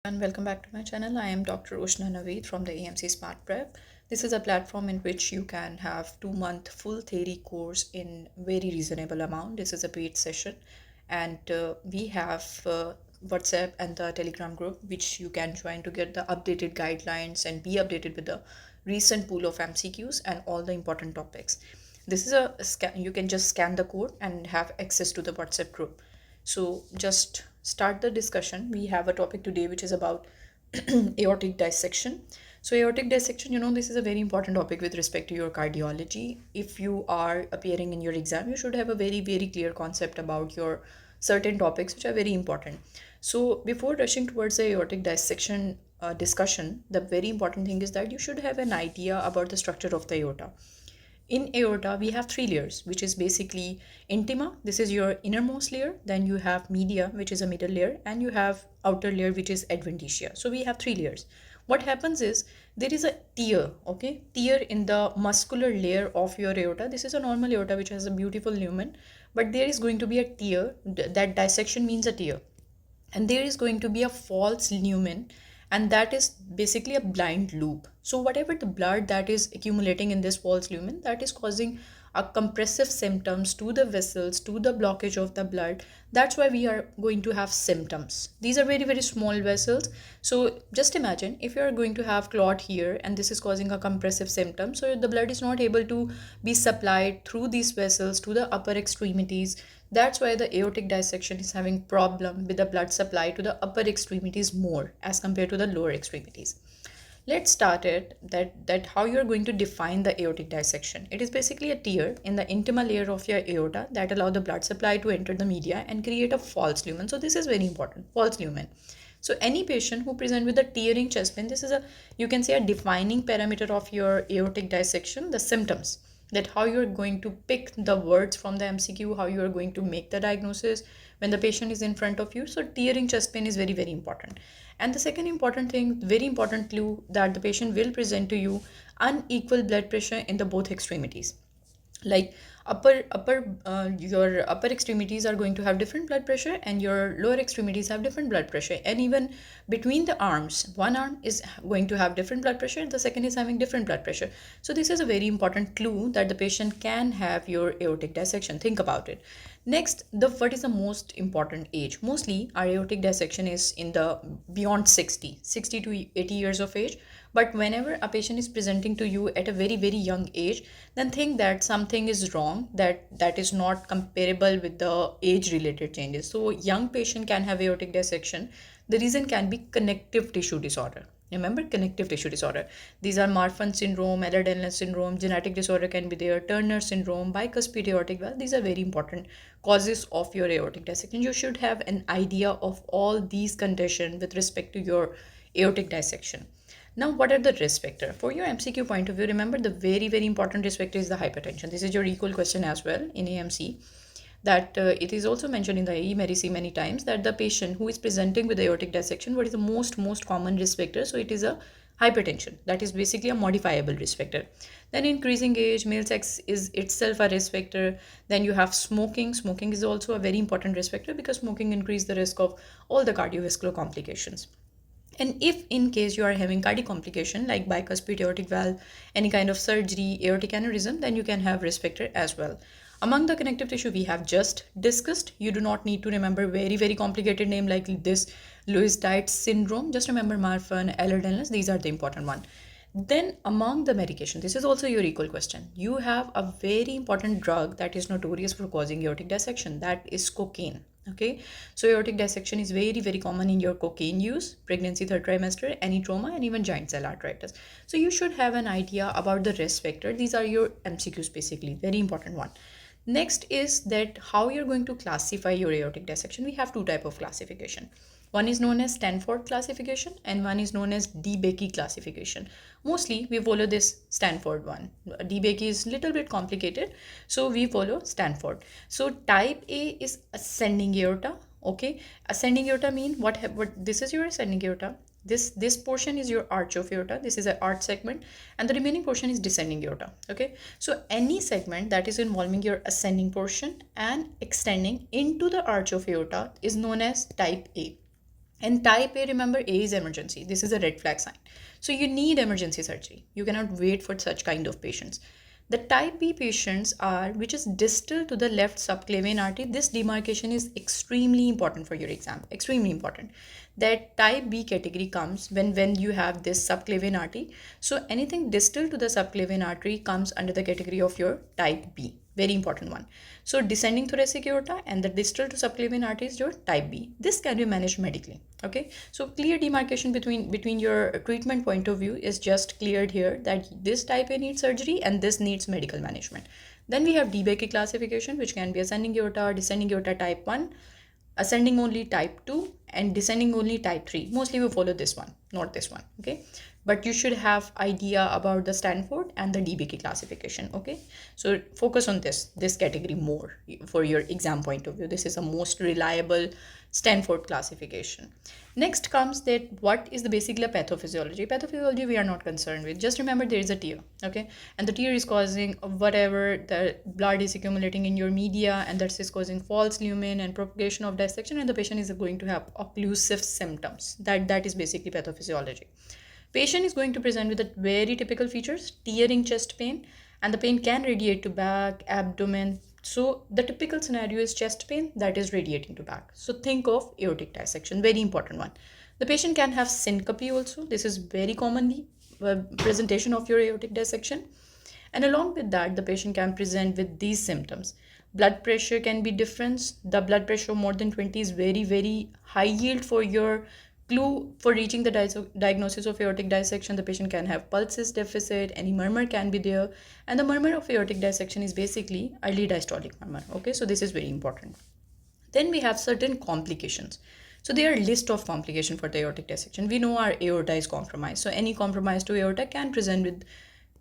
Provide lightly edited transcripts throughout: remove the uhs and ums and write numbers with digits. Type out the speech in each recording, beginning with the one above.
And welcome back to my channel. I am Dr. Ushna Naveed from the AMC Smart Prep. This is a platform in which you can have 2-month full theory course in very reasonable amount. This is a paid session, and we have WhatsApp and the Telegram group which you can join to get the updated guidelines and be updated with the recent pool of MCQs and all the important topics. This is a scan. You can just scan the code and have access to the WhatsApp group. So just start the discussion. We have a topic today which is about aortic dissection. So aortic dissection, this is a very important topic with respect to your cardiology. If you are appearing in your exam, you should have a very, very clear concept about your certain topics which are very important. So before rushing towards the aortic dissection discussion, the very important thing is that you should have an idea about the structure of the aorta. In aorta, we have three layers, which is basically intima. This is your innermost layer. Then you have media, which is a middle layer, and you have outer layer, which is adventitia. So we have three layers. What happens is there is a tear, okay? Tear in the muscular layer of your aorta. This is a normal aorta, which has a beautiful lumen, but there is going to be a tear. That dissection means a tear, and there is going to be a false lumen, and that is basically a blind loop. So whatever the blood that is accumulating in this false lumen, that is causing a compressive symptoms to the vessels, to the blockage of the blood. That's why we are going to have symptoms. These are very, very small vessels. So just imagine if you are going to have clot here and this is causing a compressive symptom, so the blood is not able to be supplied through these vessels to the upper extremities. That's why the aortic dissection is having problem with the blood supply to the upper extremities more as compared to the lower extremities. Let's start it that how you're going to define the aortic dissection. It is basically a tear in the intima layer of your aorta that allow the blood supply to enter the media and create a false lumen. So this is very important, false lumen. So any patient who present with a tearing chest pain, this is a, you can say, a defining parameter of your aortic dissection, the symptoms, that how you're going to pick the words from the MCQ, how you are going to make the diagnosis when the patient is in front of you. So tearing chest pain is very, very important. And the second important thing, very important clue, that the patient will present to you unequal blood pressure in the both extremities. Like your upper extremities are going to have different blood pressure and your lower extremities have different blood pressure, and even between the arms, one arm is going to have different blood pressure, the second is having different blood pressure. So this is a very important clue that the patient can have your aortic dissection. Think about it. Next, what is the most important age? Mostly our aortic dissection is in the beyond 60 to 80 years of age. But whenever a patient is presenting to you at a very, very young age, then think that something is wrong, that is not comparable with the age related changes. So young patient can have aortic dissection. The reason can be connective tissue disorder. Remember, connective tissue disorder. These are Marfan syndrome, Ehlers-Danlos syndrome, genetic disorder can be there, Turner syndrome, bicuspid aortic valve. These are very important causes of your aortic dissection. You should have an idea of all these conditions with respect to your aortic dissection. Now, what are the risk factors? For your MCQ point of view, remember the very, very important risk factor is the hypertension. This is your equal question as well in AMC. That it is also mentioned in the AE many times that the patient who is presenting with aortic dissection, what is the most common risk factor? So it is a hypertension. That is basically a modifiable risk factor. Then increasing age, male sex is itself a risk factor. Then you have smoking. Smoking is also a very important risk factor because smoking increases the risk of all the cardiovascular complications. And if in case you are having cardiac complication like bicuspid aortic valve, any kind of surgery, aortic aneurysm, then you can have risk factor as well. Among the connective tissue we have just discussed, you do not need to remember very, very complicated name like this Lewis-Dietz syndrome. Just remember Marfan, Ehlers-Danlos, these are the important one. Then among the medication, this is also your equal question. You have a very important drug that is notorious for causing aortic dissection, that is cocaine. Okay, so aortic dissection is very, very common in your cocaine use, pregnancy, third trimester, any trauma, and even giant cell arteritis. So you should have an idea about the risk factor. These are your MCQs basically, very important one. Next is that how you're going to classify your aortic dissection. We have two type of classification. One is known as Stanford classification and one is known as DeBakey classification. Mostly we follow this Stanford one. DeBakey is little bit complicated, so we follow Stanford. So type A is ascending aorta. Okay, ascending aorta mean what this is your ascending aorta. This portion is your arch of aorta. This is an arch segment, and the remaining portion is descending aorta. Okay, so any segment that is involving your ascending portion and extending into the arch of aorta is known as type A. And type A, remember, A is emergency. This is a red flag sign. So you need emergency surgery. You cannot wait for such kind of patients. The type B patients are, which is distal to the left subclavian artery. This demarcation is extremely important for your exam, extremely important. That type B category comes when you have this subclavian artery. So anything distal to the subclavian artery comes under the category of your type B. Very important one. So descending thoracic aorta and the distal to subclavian artery is your type B. This can be managed medically. Okay. So clear demarcation between your treatment point of view is just cleared here, that this type A needs surgery and this needs medical management. Then we have DBAK classification, which can be ascending aorta, descending aorta type 1, ascending only type 2, and descending only type 3. Mostly we follow this one, not this one. Okay, but you should have idea about the Stanford and the DBK classification. Okay, so focus on this category more for your exam point of view. This is a most reliable Stanford classification. Next comes that what is the basically a pathophysiology. Pathophysiology we are not concerned with. Just remember there is a tear. Okay, and the tear is causing whatever the blood is accumulating in your media, and that is causing false lumen and propagation of dissection, and the patient is going to have occlusive symptoms. That is basically pathophysiology. Patient is going to present with a very typical features, tearing chest pain, and the pain can radiate to back, abdomen. So the typical scenario is chest pain that is radiating to back. So think of aortic dissection, very important one. The patient can have syncope also. This is very commonly presentation of your aortic dissection. And along with that, the patient can present with these symptoms. Blood pressure can be different. The blood pressure more than 20 is very, very high yield for your clue for reaching the diagnosis of aortic dissection. The patient can have pulses deficit, any murmur can be there, and the murmur of aortic dissection is basically early diastolic murmur. Okay, so this is very important. Then we have certain complications. So there are a list of complications for the aortic dissection. We know our aorta is compromised, so any compromise to aorta can present with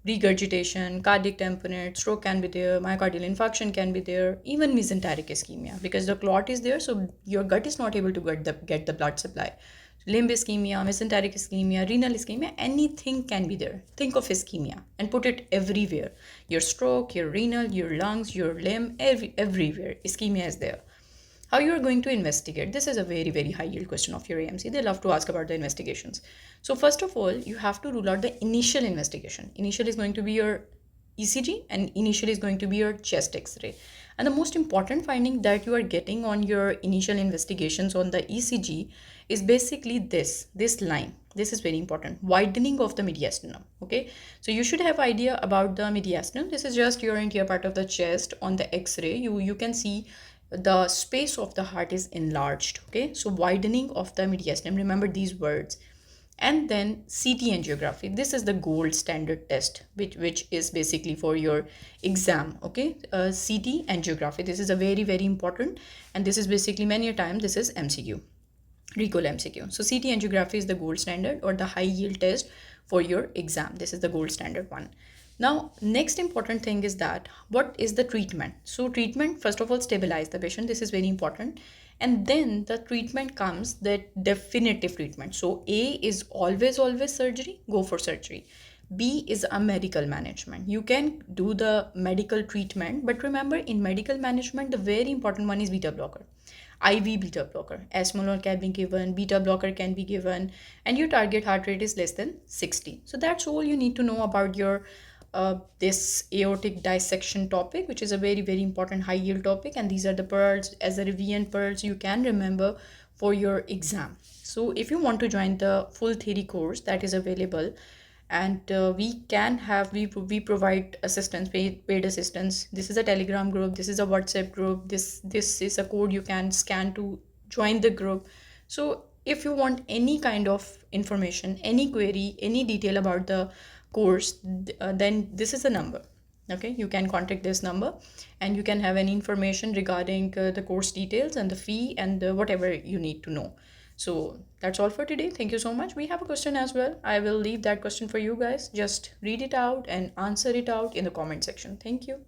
regurgitation, cardiac tamponade, stroke can be there, myocardial infarction can be there, even mesenteric ischemia, because the clot is there, so your gut is not able to get the blood supply. Limb ischemia, mesenteric ischemia, renal ischemia, anything can be there. Think of ischemia and put it everywhere. Your stroke, your renal, your lungs, your limb, everywhere. Ischemia is there. How you are going to investigate? This is a very, very high yield question of your AMC. They love to ask about the investigations. So first of all, you have to rule out the initial investigation. Initial is going to be your ECG and initial is going to be your chest X-ray. And the most important finding that you are getting on your initial investigations on the ECG is basically this line. This is very important. Widening of the mediastinum. Okay, so you should have idea about the mediastinum. This is just your interior part of the chest. On the X-ray, you can see the space of the heart is enlarged. Okay, so widening of the mediastinum, remember these words. And then CT angiography, this is the gold standard test which is basically for your exam. Okay, CT angiography, this is a very, very important, and this is basically many a time this is MCQ, recall MCQ. So CT angiography is the gold standard or the high yield test for your exam. This is the gold standard one. Now, next important thing is that what is the treatment? So treatment, first of all, stabilize the patient. This is very important. And then the treatment comes, that definitive treatment. So A is always surgery, go for surgery. B is a medical management. You can do the medical treatment, but remember in medical management, the very important one is beta blocker. IV beta blocker, esmolol can be given, beta blocker can be given, and your target heart rate is less than 60. So that's all you need to know about your this aortic dissection topic, which is a very, very important high yield topic, and these are the pearls as a revision pearls you can remember for your exam. So if you want to join the full theory course, that is available, and we provide assistance, paid assistance. This is a Telegram group, this is a WhatsApp group, this is a code you can scan to join the group. So if you want any kind of information, any query, any detail about the course, then this is the number. Okay, you can contact this number and you can have any information regarding the course details and the fee and whatever you need to know. So that's all for today. Thank you so much. We have a question as well. I will leave that question for you guys. Just read it out and answer it out in the comment section. Thank you.